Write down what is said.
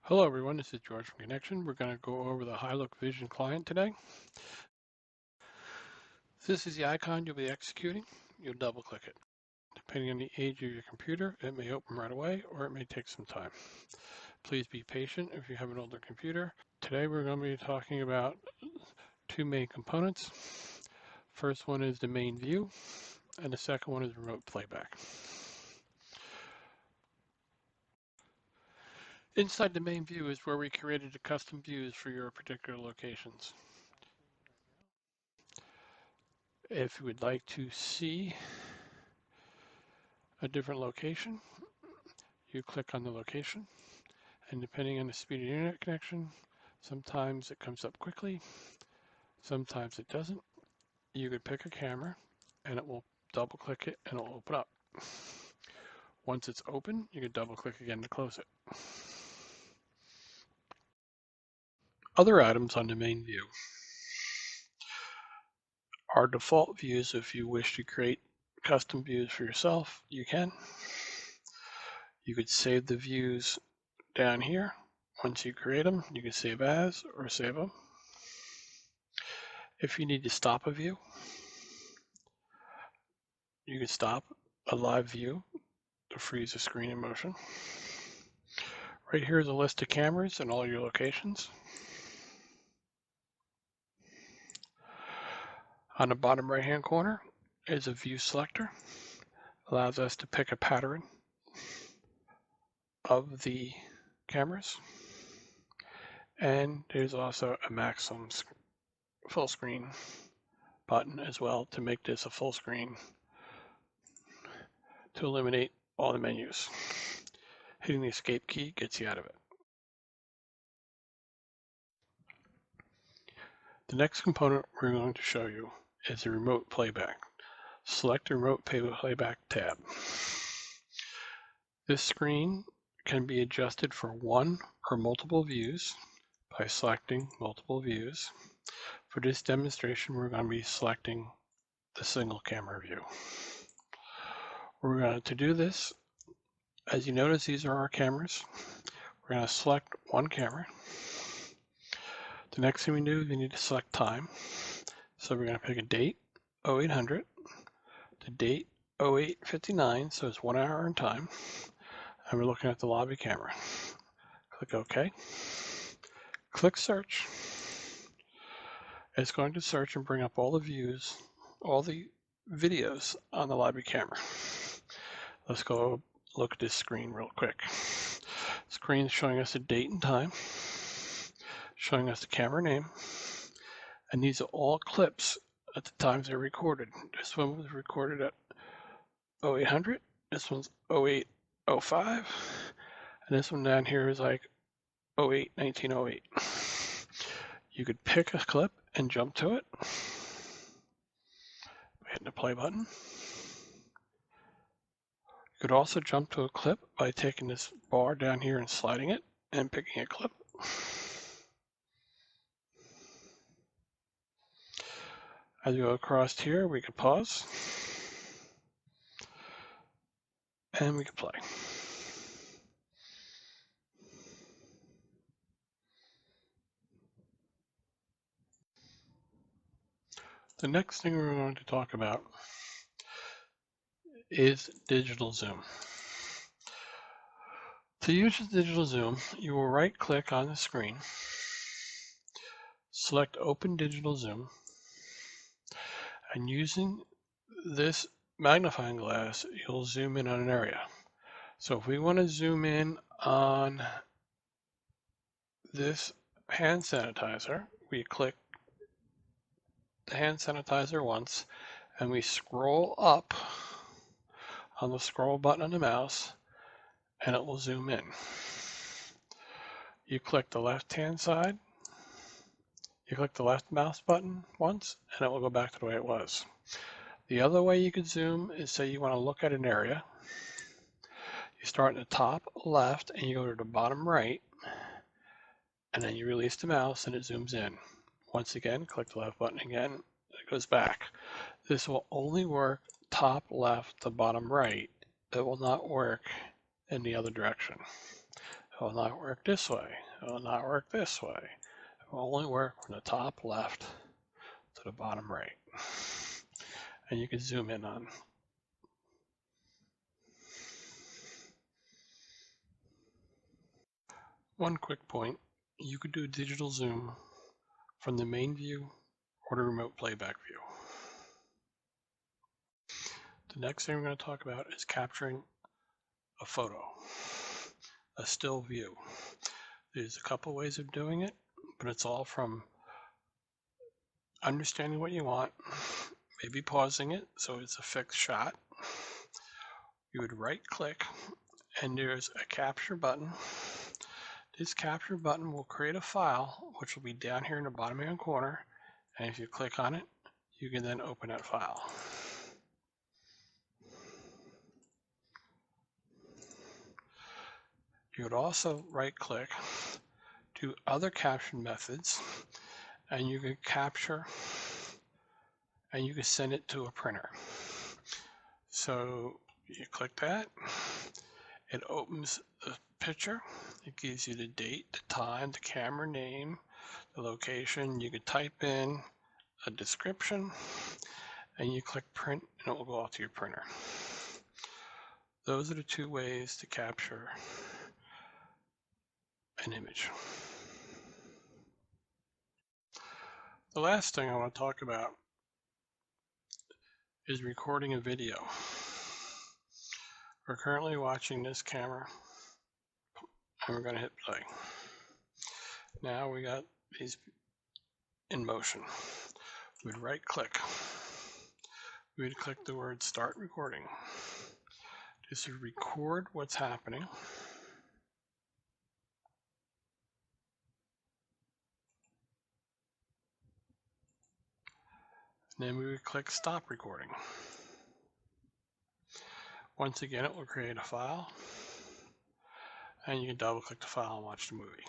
Hello everyone, this is George from Connection. We're going to go over the HiLookVision client today. This is the icon you'll be executing. You'll double click it. Depending on the age of your computer, it may open right away or it may take some time. Please be patient if you have an older computer. Today we're going to be talking about two main components. First one is the main view and the second one is remote playback. Inside the main view is where we created the custom views for your particular locations. If you would like to see a different location, you click on the location, and depending on the speed of your internet connection, sometimes it comes up quickly, sometimes it doesn't. You could pick a camera and it will double click it and it'll open up. Once it's open, you can double click again to close it. Other items on the main view are default views. If you wish to create custom views for yourself, you can. You could save the views down here. Once you create them, you can save as or save them. If you need to stop a view, you can stop a live view to freeze the screen in motion. Right here is a list of cameras in all your locations. On the bottom right hand corner is a view selector. Allows us to pick a pattern of the cameras. And there's also a maximum full screen button as well to make this a full screen to eliminate all the menus. Hitting the escape key gets you out of it. The next component we're going to show you is the remote playback. Select the remote playback tab. This screen can be adjusted for one or multiple views by selecting multiple views. For this demonstration, we're going to be selecting the single camera view. We're going to do this. As you notice, these are our cameras. We're going to select one camera. The next thing we do is we need to select time. So we're going to pick a date, 0800, the date, 0859, so it's 1 hour in time. And we're looking at the lobby camera. Click OK. Click search. It's going to search and bring up all the views, all the videos on the lobby camera. Let's go look at this screen real quick. Screen showing us the date and time, showing us the camera name, and these are all clips at the times they're recorded. This one was recorded at 0800, this one's 0805, and this one down here is like 1908. You could pick a clip and jump to it by hitting the play button. You could also jump to a clip by taking this bar down here and sliding it and picking a clip. As we go across here, we could pause and we could play. The next thing we're going to talk about is digital zoom. To use the digital zoom, you will right click on the screen, select Open Digital Zoom, and using this magnifying glass, you'll zoom in on an area. So if we want to zoom in on this hand sanitizer, we click the hand sanitizer once, and we scroll up on the scroll button on the mouse, and it will zoom in. You click the left-hand side, you click the left mouse button once, and it will go back to the way it was. The other way you could zoom is, say you want to look at an area. You start in the top left and you go to the bottom right, and then you release the mouse and it zooms in. Once again, click the left button again, it goes back. This will only work top left to bottom right. It will not work in the other direction. It will not work this way. It will not work this way. It will only work from the top left to the bottom right. And you can zoom in on. One quick point, you could do a digital zoom from the main view or the remote playback view. The next thing we're going to talk about is capturing a photo, a still view. There's a couple ways of doing it, but it's all from understanding what you want, maybe pausing it so it's a fixed shot. You would right click and there's a capture button. This capture button will create a file which will be down here in the bottom hand corner, and if you click on it you can then open that file. You would also right click to other caption methods and you can capture and you can send it to a printer. So you click that, it opens the picture, it gives you the date, the time, the camera name, the location. You can type in a description and you click print and it will go off to your printer. Those are the two ways to capture an image. The last thing I want to talk about is recording a video. We're currently watching this camera and we're going to hit play. Now we got these in motion. We'd right click. We'd click the word start recording. Just to record what's happening. And then we would click stop recording. Once again, it will create a file and you can double click the file and watch the movie.